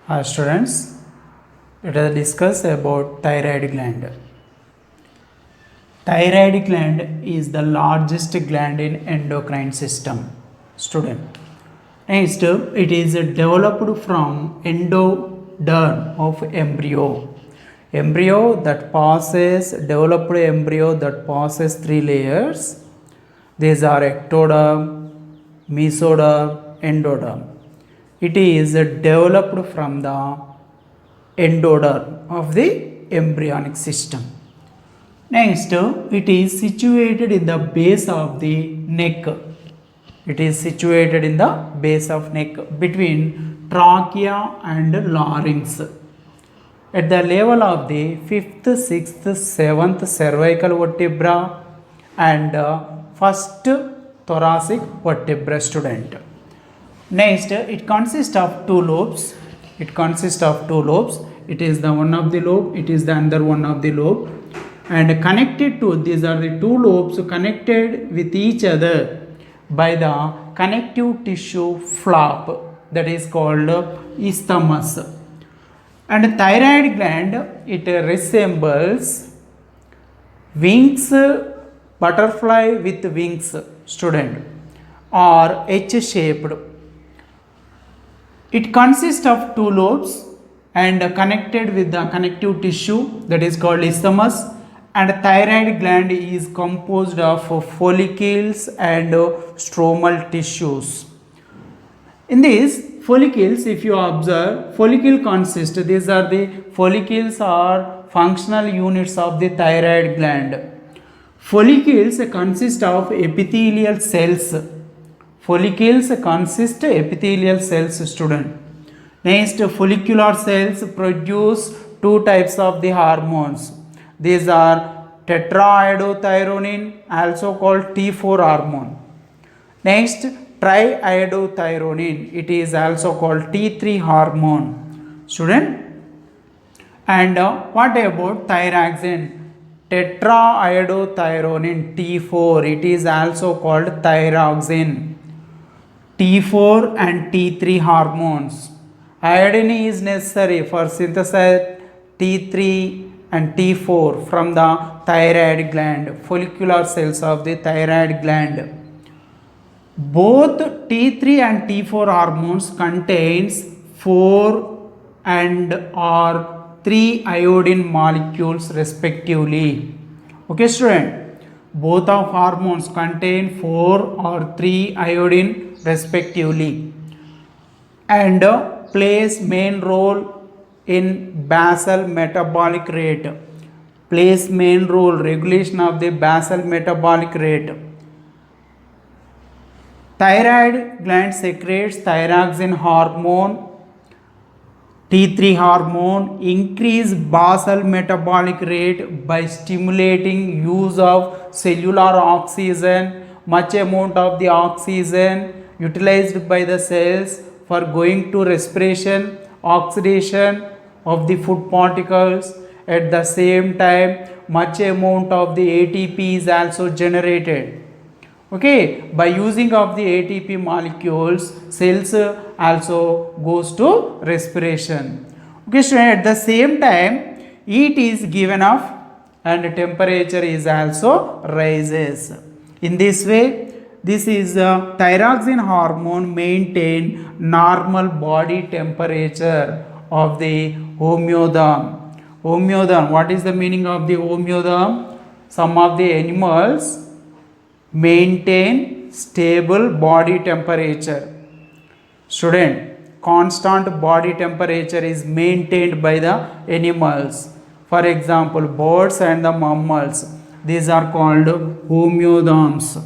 Hi students, let us discuss about thyroid gland. Thyroid gland is the largest gland in endocrine system. Student. Next, it is developed from endoderm of embryo. Developed embryo that passes three layers. These are ectoderm, mesoderm, endoderm. It is developed from the endoderm of the embryonic system. Next, it is situated in the base of the neck. It is situated in the base of neck between trachea and larynx. At the level of the 5th, 6th, 7th cervical vertebra and 1st thoracic vertebra student. Next, it consists of two lobes. It is the one of the lobe, it is the other one of the lobe, and connected to these are the two lobes connected with each other by the connective tissue flap that is called isthmus. And thyroid gland, it resembles wings, butterfly with wings student, or H-shaped. It consists of two lobes and connected with the connective tissue that is called isthmus, and thyroid gland is composed of follicles and stromal tissues. In these follicles, if you observe, follicle consists, these are the follicles are functional units of the thyroid gland. Follicles consist of epithelial cells. Student. Next, follicular cells produce two types of the hormones. These are tetraiodothyronine, also called T4 hormone. Next, triiodothyronine, it is also called T3 hormone. Student. And what about thyroxine? Tetraiodothyronine T4, it is also called thyroxine. T4 and T3 hormones. Iodine is necessary for synthesis T3 and T4 from the thyroid gland, follicular cells of the thyroid gland. Both T3 and T4 hormones contains 4 and or 3 iodine molecules respectively. Okay student, both of hormones contain 4 or 3 iodine respectively and plays main role in basal metabolic rate, regulation of the basal metabolic rate. Thyroid gland secretes thyroxine hormone, T3 hormone, increase basal metabolic rate by stimulating use of cellular oxygen. Much amount of the oxygen utilized by the cells for going to respiration, oxidation of the food particles. At the same time, much amount of the ATP is also generated. Okay, by using of the ATP molecules, cells also goes to respiration. Okay, so at the same time, heat is given off and temperature is also rises. In this way, this is thyroxine hormone maintain normal body temperature of the homeoderm. Homeoderm, what is the meaning of the homeoderm? Some of the animals maintain stable body temperature. Student, constant body temperature is maintained by the animals. For example, birds and the mammals. These are called homeoderms.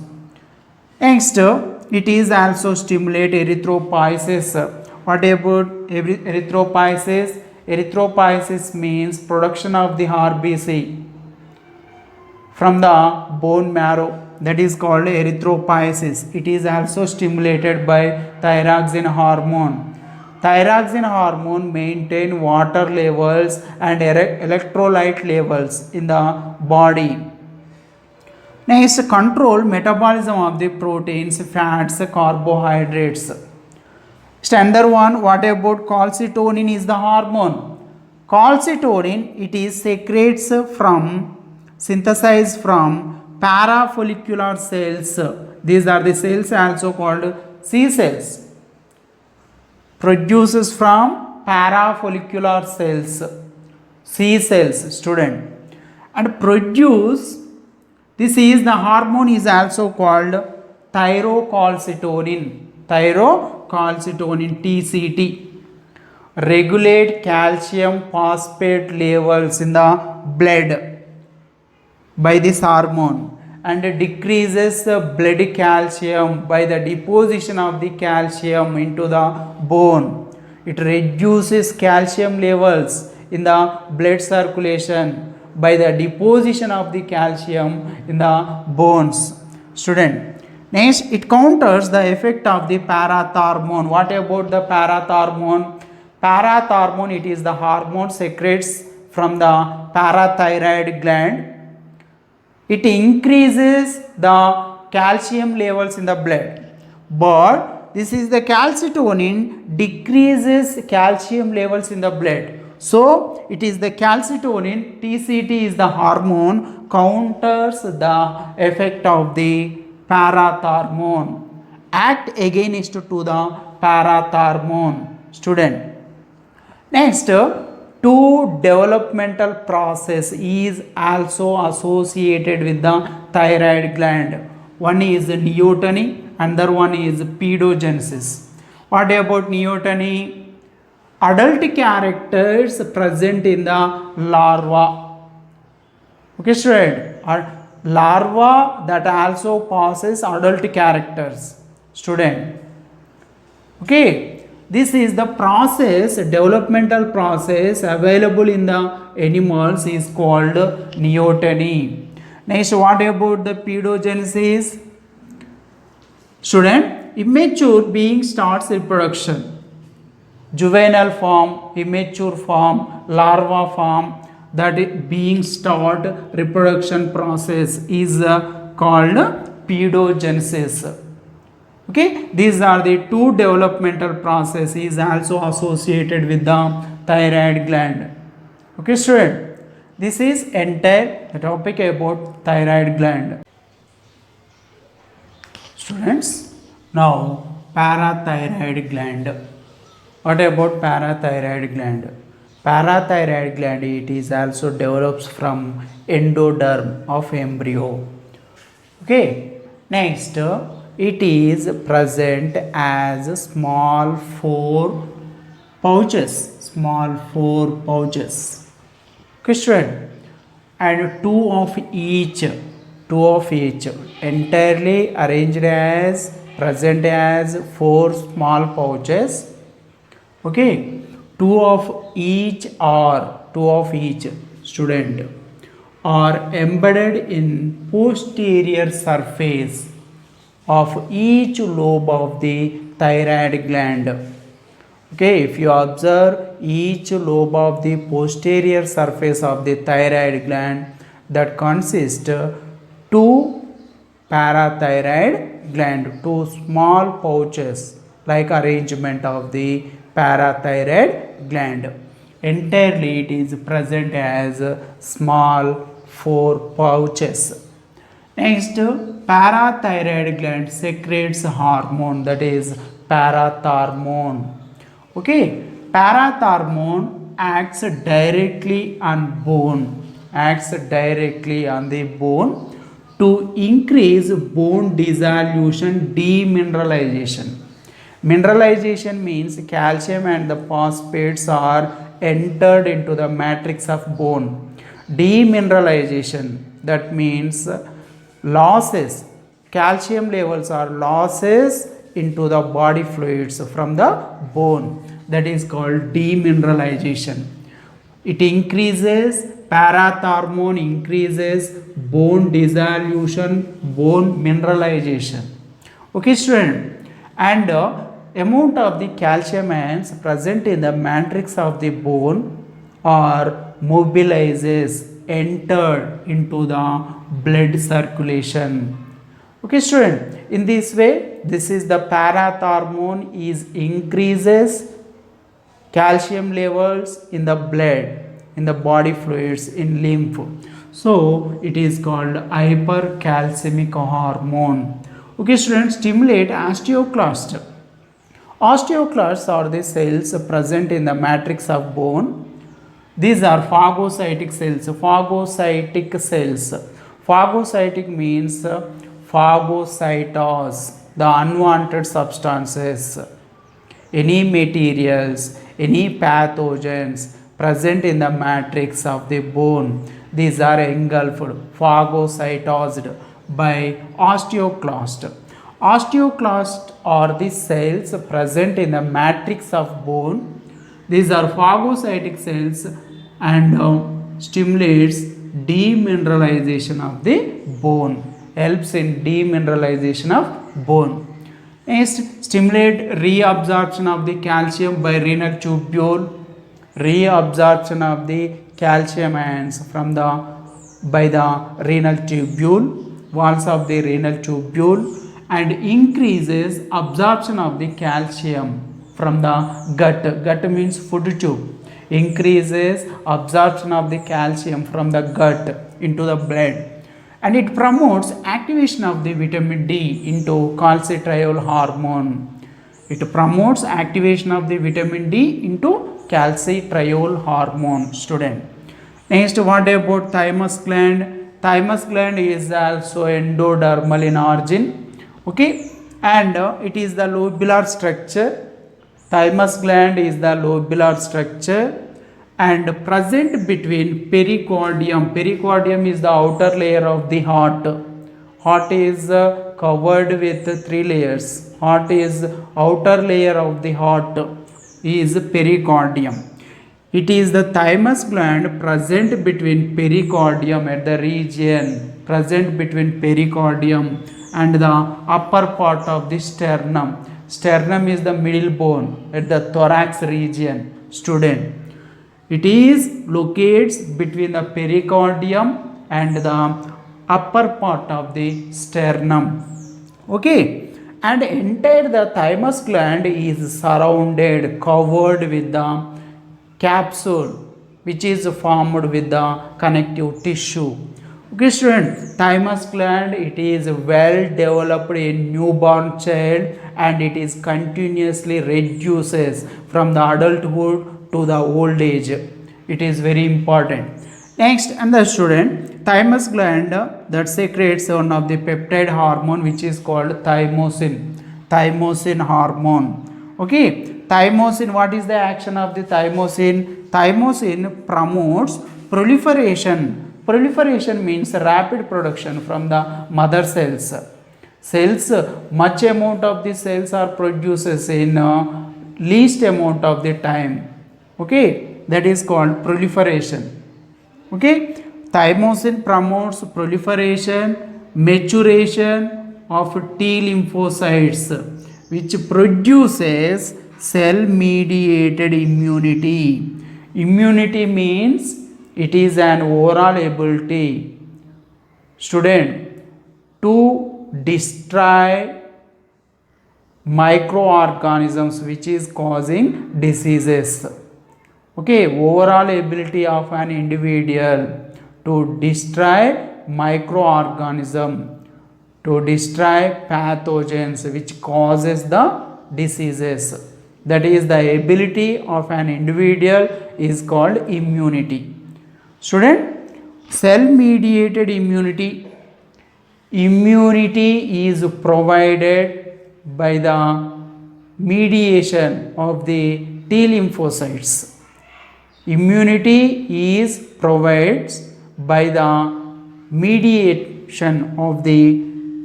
Next, it is also stimulate erythropoiesis. What about erythropoiesis? Erythropoiesis means production of the RBC from the bone marrow. That is called erythropoiesis. It is also stimulated by thyroxine hormone. Thyroxine hormone maintain water levels and electrolyte levels in the body. Next, control metabolism of the proteins, fats, carbohydrates. Standard one, what about calcitonin is the hormone. Calcitonin, it is secretes from, synthesized from parafollicular cells. These are the cells also called C cells. Produces from parafollicular cells, C cells, student. And produce, this is the hormone is also called thyrocalcitonin. Thyrocalcitonin, TCT. Regulate calcium phosphate levels in the blood by this hormone and decreases the blood calcium by the deposition of the calcium into the bone. It reduces calcium levels in the blood circulation by the deposition of the calcium in the bones. Student, next it counters the effect of the parathormone. What about the parathormone? Parathormone, it is the hormone secretes from the parathyroid gland. It increases the calcium levels in the blood, but this is the calcitonin decreases calcium levels in the blood. So it is the calcitonin, TCT is the hormone, counters the effect of the parathormone, act against to the parathormone. Student, next, two developmental process is also associated with the thyroid gland. One is neoteny, another one is pedogenesis. What about neoteny? Adult characters present in the larva. Okay, student. Larva that also possess adult characters. Student. Okay. This is the process, developmental process available in the animals is called neoteny. Next, what about the pedogenesis? Student, immature being starts reproduction. Juvenile form, immature form, larva form, that being start reproduction process is called pedogenesis. Okay, these are the two developmental processes also associated with the thyroid gland. Okay, student, this is entire topic about thyroid gland. Students, now parathyroid gland. What about parathyroid gland? Parathyroid gland, it is also develops from endoderm of embryo. Okay, next, it is present as small four pouches. Okay, student, and two of each entirely arranged as present as four small pouches. Okay, two of each student are embedded in posterior surface of each lobe of the thyroid gland. Okay, if you observe each lobe of the posterior surface of the thyroid gland, that consists two parathyroid gland, two small pouches like arrangement of the parathyroid gland. Entirely it is present as small four pouches. Next, parathyroid gland secretes hormone, that is parathormone. Okay, parathormone acts directly on the bone to increase bone dissolution, demineralization. Mineralization means calcium and the phosphates are entered into the matrix of bone. Demineralization, that means losses, calcium levels are losses into the body fluids from the bone, that is called demineralization. It increases, parathormone increases bone dissolution, bone mineralization. Okay, student, and amount of the calcium ions present in the matrix of the bone are mobilizes, entered into the blood circulation. Okay, student, in this way, this is the parathormone is increases calcium levels in the blood, in the body fluids, in lymph. So it is called hypercalcemic hormone. Okay, students, stimulate osteoclast. Osteoclasts are the cells present in the matrix of bone. These are phagocytic cells. Phagocytic cells. Phagocytic means phagocytose, the unwanted substances, any materials, any pathogens present in the matrix of the bone. These are engulfed, phagocytosed by osteoclast. Osteoclasts are the cells present in the matrix of bone. These are phagocytic cells and stimulates demineralization of the bone, helps in demineralization of bone. Next, stimulate reabsorption of the calcium by renal tubule, reabsorption of the calcium ions from the by the renal tubule, walls of the renal tubule, and increases absorption of the calcium from the gut. Gut means food tube. Increases absorption of the calcium from the gut into the blood, and it promotes activation of the vitamin D into calcitriol hormone. It promotes activation of the vitamin D into calcitriol hormone, student. Next, what about thymus gland? Thymus gland is also endodermal in origin. Okay, and it is the lobular structure. Thymus gland is the lobular structure and present between pericardium. Pericardium is the outer layer of the heart. Heart is covered with 3 layers. Heart is outer layer of the heart is pericardium. It is the thymus gland present between pericardium at the region present between pericardium and the upper part of the sternum. Sternum is the middle bone at the thorax region, student. It is locates between the pericardium and the upper part of the sternum. Okay, and entire the thymus gland is surrounded, covered with the capsule, which is formed with the connective tissue. Okay, student, thymus gland, it is well developed in newborn child and it is continuously reduces from the adulthood to the old age. It is very important. Next, and the student, thymus gland that secretes one of the peptide hormone which is called thymosin. Thymosin hormone. Okay, thymosin, what is the action of the thymosin? Thymosin promotes proliferation. Proliferation means rapid production from the mother cells. Cells, much amount of the cells are produces in least amount of the time. Okay, that is called proliferation. Okay, thymosin promotes proliferation, maturation of T lymphocytes, which produces cell mediated immunity. Immunity means it is an overall ability, student, to destroy microorganisms which is causing diseases. Okay, overall ability of an individual to destroy microorganism, to destroy pathogens which causes the diseases. That is the ability of an individual is called immunity. Student, cell mediated immunity. Immunity is provided by the mediation of the T lymphocytes. Immunity is provided by the mediation of the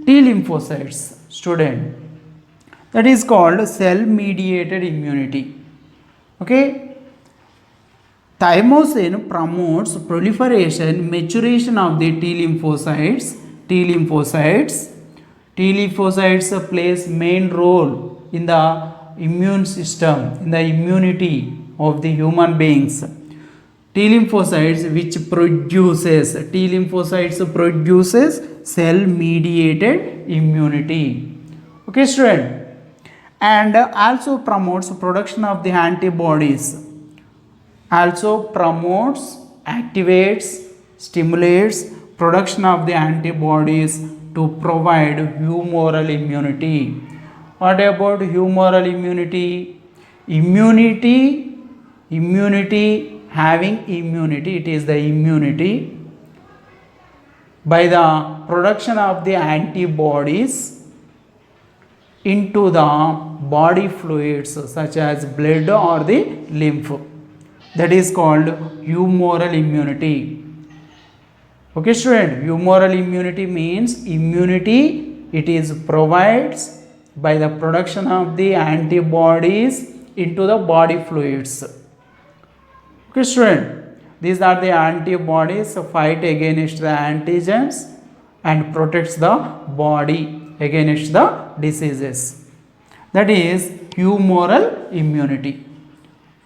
T lymphocytes, student. That is called cell mediated immunity. Okay. Thymosin promotes proliferation, maturation of the T lymphocytes. T lymphocytes plays main role in the immune system, in the immunity of the human beings. T lymphocytes produces cell mediated immunity. Okay student, and also promotes production of the antibodies, also promotes, activates, stimulates production of the antibodies to provide humoral immunity. What about humoral immunity? Immunity, having immunity, it is the immunity by the production of the antibodies into the body fluids such as blood or the lymph. That is called humoral immunity. Okay student, humoral immunity means immunity, it is provides by the production of the antibodies into the body fluids. Okay student, these are the antibodies fight against the antigens and protects the body against the diseases. That is humoral immunity.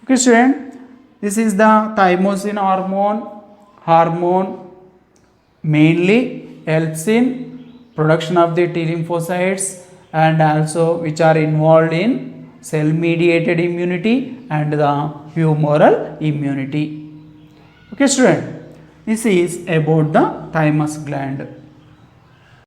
Okay student, this is the thymosin hormone mainly helps in production of the T lymphocytes and also which are involved in cell mediated immunity and the humoral immunity. Okay student, this is about the thymus gland.